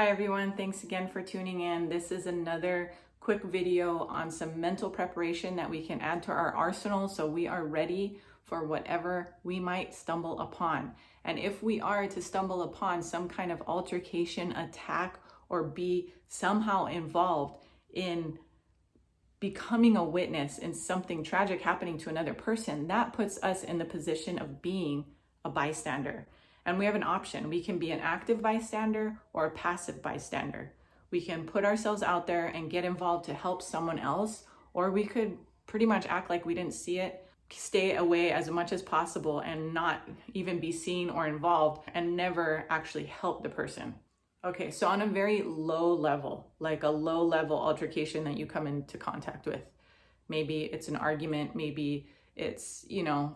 Hi everyone, thanks again for tuning in. This is another quick video on some mental preparation that we can add to our arsenal so we are ready for whatever we might stumble upon. And if we are to stumble upon some kind of altercation, attack, or be somehow involved in becoming a witness in something tragic happening to another person, that puts us in the position of being a bystander. And we have an option. We can be an active bystander or a passive bystander. We can put ourselves out there and get involved to help someone else, or we could pretty much act like we didn't see it, stay away as much as possible and not even be seen or involved and never actually help the person. Okay, so on a very low level, like a low level altercation that you come into contact with, maybe it's an argument, maybe it's,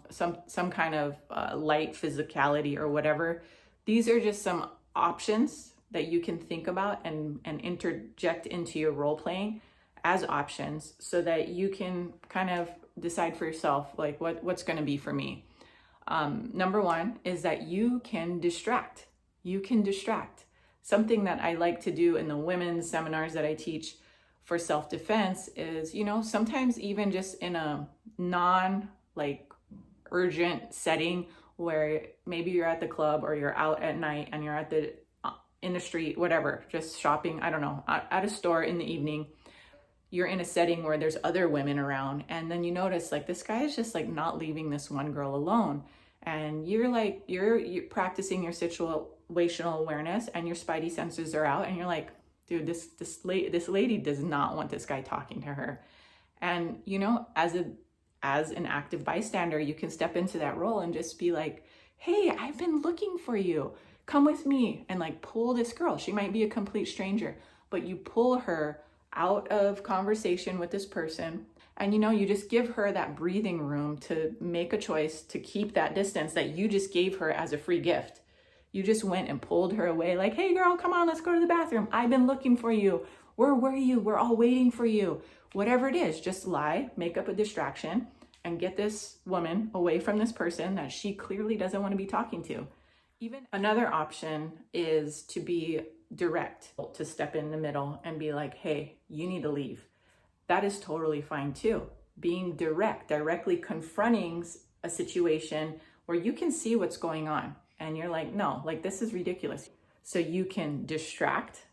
some kind of light physicality or whatever. These are just some options that you can think about and interject into your role playing as options so that you can kind of decide for yourself, like what's going to be for me. Number one is that you can distract. You can distract. Something that I like to do in the women's seminars that I teach for self-defense is, sometimes even just in a urgent setting where maybe you're at the club or you're out at night and you're in the street, whatever, just shopping, I don't know, at a store in the evening, you're in a setting where there's other women around, and then you notice this guy is just not leaving this one girl alone. And you're practicing your situational awareness and your spidey senses are out, and you're like, dude, this lady does not want this guy talking to her. And as an active bystander, you can step into that role and just be like, hey, I've been looking for you. Come with me, and pull this girl. She might be a complete stranger, but you pull her out of conversation with this person, and you just give her that breathing room to make a choice to keep that distance that you just gave her as a free gift. You just went and pulled her away, like, hey girl, come on, let's go to the bathroom. I've been looking for you. Where were you? We're all waiting for you. Whatever it is, just lie, make up a distraction, and get this woman away from this person that she clearly doesn't want to be talking to. Even another option is to be direct, to step in the middle and be like, hey, you need to leave. That is totally fine too. Being directly confronting a situation where you can see what's going on and you're like, no, this is ridiculous. So you can distract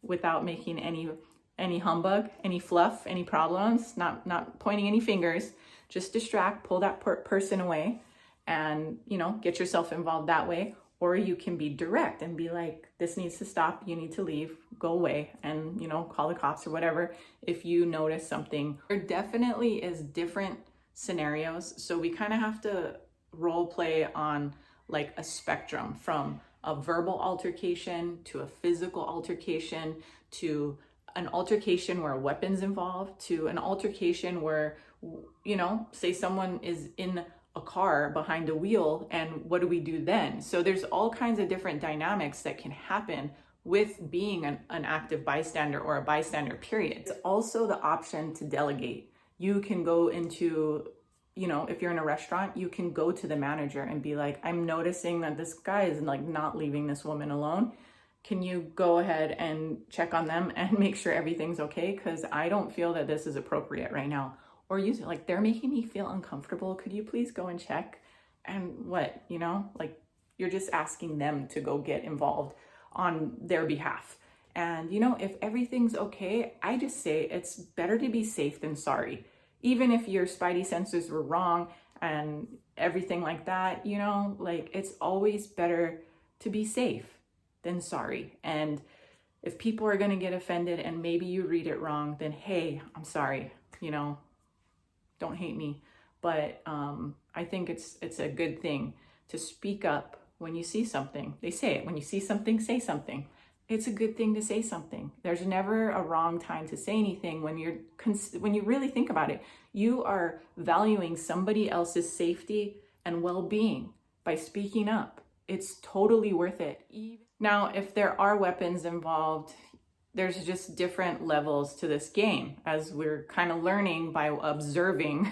without making any humbug, any fluff, any problems, not pointing any fingers. Just distract, pull that person away, and get yourself involved that way. Or you can be direct and be like, this needs to stop, you need to leave, go away, and call the cops or whatever if you notice something. There definitely is different scenarios, so we kind of have to role play on a spectrum, from a verbal altercation to a physical altercation to an altercation where a weapon's involved to an altercation where, say someone is in a car behind a wheel, and what do we do then? So there's all kinds of different dynamics that can happen with being an active bystander or a bystander, period. It's also the option to delegate. You can go into, if you're in a restaurant, you can go to the manager and be like, I'm noticing that this guy is not leaving this woman alone. Can you go ahead and check on them and make sure everything's okay? Because I don't feel that this is appropriate right now. Or use it they're making me feel uncomfortable. Could you please go and check? And you're just asking them to go get involved on their behalf. And if everything's okay, I just say it's better to be safe than sorry. Even if your spidey senses were wrong and everything like that, it's always better to be safe than sorry. And if people are going to get offended and maybe you read it wrong, then hey, I'm sorry, don't hate me. But I think it's a good thing to speak up when you see something. They say it, when you see something, say something. It's a good thing to say something. There's never a wrong time to say anything when you really think about it. You are valuing somebody else's safety and well-being by speaking up. It's totally worth it. Now, if there are weapons involved, there's just different levels to this game, as we're kind of learning by observing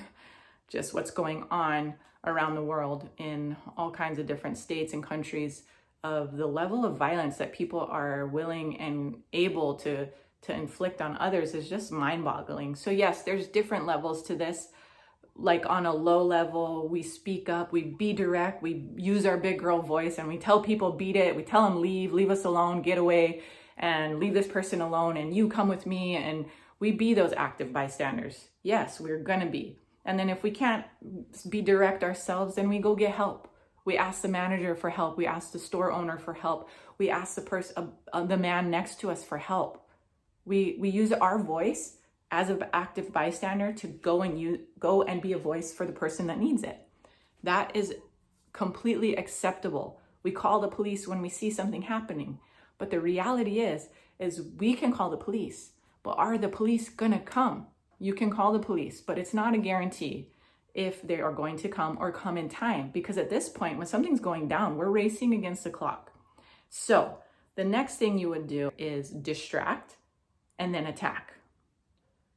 just what's going on around the world in all kinds of different states and countries of the level of violence that people are willing and able to inflict on others is just mind-boggling. So yes, there's different levels to this. Like on a low level, we speak up, we be direct, we use our big girl voice and we tell people beat it, we tell them leave us alone, get away, and leave this person alone, and you come with me, and we be those active bystanders. Yes, we're gonna be. And then if we can't be direct ourselves, then we go get help. We ask the manager for help, we ask the store owner for help, we ask the person, the man next to us for help. We use our voice as an active bystander to go and be a voice for the person that needs it. That is completely acceptable. We call the police when we see something happening. But the reality is we can call the police, but are the police gonna come? You can call the police, but it's not a guarantee if they are going to come or come in time. Because at this point, when something's going down, we're racing against the clock. So the next thing you would do is distract and then attack.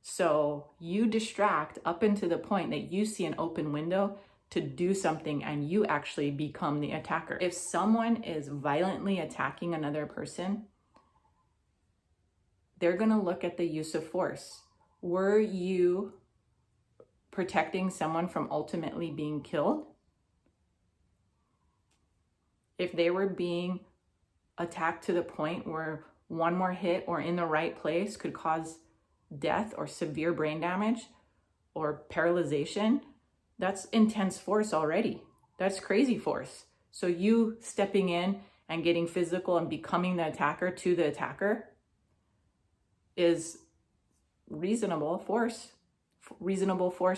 So you distract up into the point that you see an open window to do something and you actually become the attacker. If someone is violently attacking another person, they're gonna look at the use of force. Were you protecting someone from ultimately being killed? If they were being attacked to the point where one more hit or in the right place could cause death or severe brain damage or paralyzation, that's intense force already. That's crazy force. So you stepping in and getting physical and becoming the attacker to the attacker is reasonable force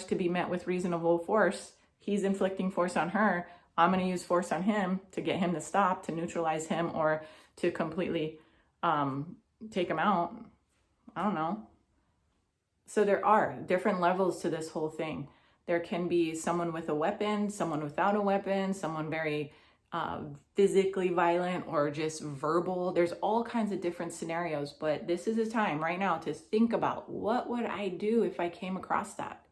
to be met with reasonable force. He's inflicting force on her. I'm going to use force on him to get him to stop, to neutralize him, or to completely take him out. I don't know. So there are different levels to this whole thing. There can be someone with a weapon, someone without a weapon, someone very physically violent or just verbal. There's all kinds of different scenarios, but this is a time right now to think about, what would I do if I came across that?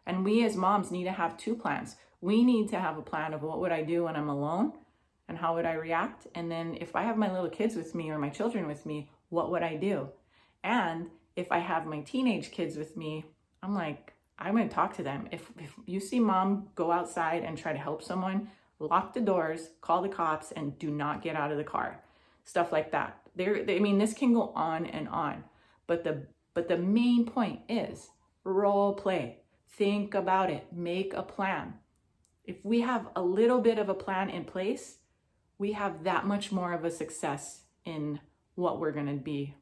And we as moms need to have two plans. We need to have a plan of what would I do when I'm alone and how would I react? And then if I have my little kids with me or my children with me, what would I do? And if I have my teenage kids with me, I'm going to talk to them. If you see mom go outside and try to help someone, lock the doors, call the cops, and do not get out of the car. Stuff like that. This can go on and on. But the main point is role play. Think about it. Make a plan. If we have a little bit of a plan in place, we have that much more of a success in what we're going to be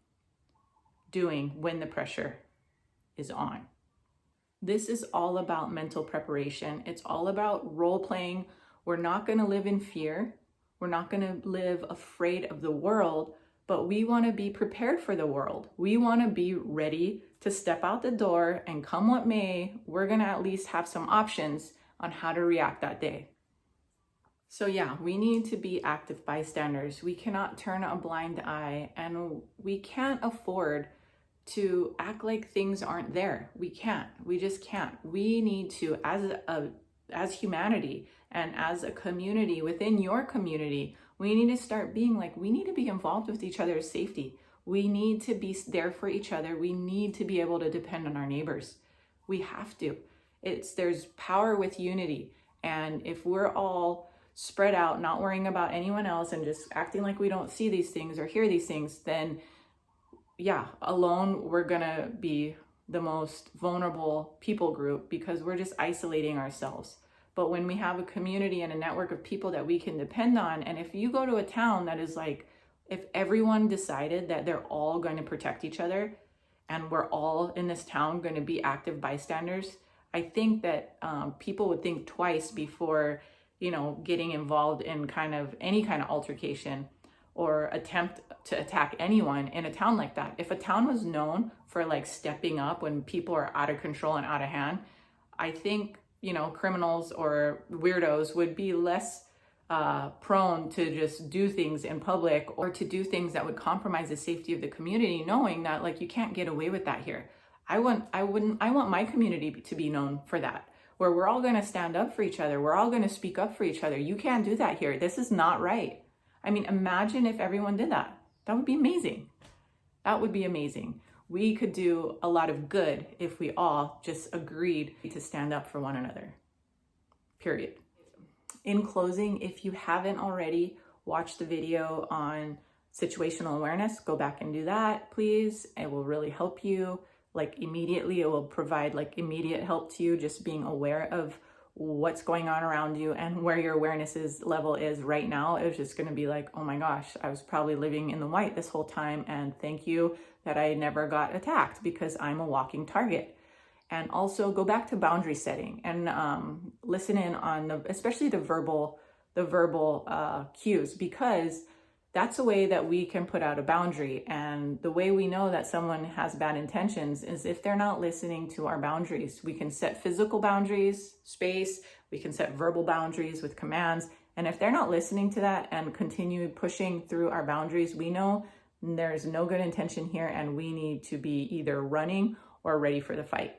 doing when the pressure is on. This is all about mental preparation. It's all about role playing. We're not going to live in fear. We're not going to live afraid of the world, but we want to be prepared for the world. We want to be ready to step out the door and come what may. We're going to at least have some options on how to react that day. So yeah, we need to be active bystanders. We cannot turn a blind eye, and we can't afford to act like things aren't there. We can't. We just can't. We need to, as humanity and as a community within your community, we need to start being like, we need to be involved with each other's safety. We need to be there for each other. We need to be able to depend on our neighbors. We have to. There's power with unity. And if we're all spread out, not worrying about anyone else and just acting like we don't see these things or hear these things, then yeah, alone, we're gonna be the most vulnerable people group because we're just isolating ourselves. But when we have a community and a network of people that we can depend on, and if you go to a town that is like, if everyone decided that they're all going to protect each other and we're all in this town going to be active bystanders, I think that people would think twice before, getting involved in any kind of altercation or attempt to attack anyone in a town like that. If a town was known for stepping up when people are out of control and out of hand, I think, criminals or weirdos would be less prone to just do things in public or to do things that would compromise the safety of the community, knowing that you can't get away with that here. I want my community to be known for that, where we're all going to stand up for each other. We're all going to speak up for each other. You can't do that here. This is not right. I mean, imagine if everyone did that. That would be amazing. That would be amazing. We could do a lot of good if we all just agreed to stand up for one another. Period. In closing, if you haven't already watched the video on situational awareness, go back and do that, please. It will really help you. Like immediately, it will provide like immediate help to you, just being aware of what's going on around you and where your level is right now. It was just going to be like, oh my gosh, I was probably living in the white this whole time, and thank you that I never got attacked because I'm a walking target. And also go back to boundary setting and listen in on especially the verbal cues, because that's a way that we can put out a boundary. And the way we know that someone has bad intentions is if they're not listening to our boundaries. We can set physical boundaries, space, we can set verbal boundaries with commands. And if they're not listening to that and continue pushing through our boundaries, we know there's no good intention here and we need to be either running or ready for the fight.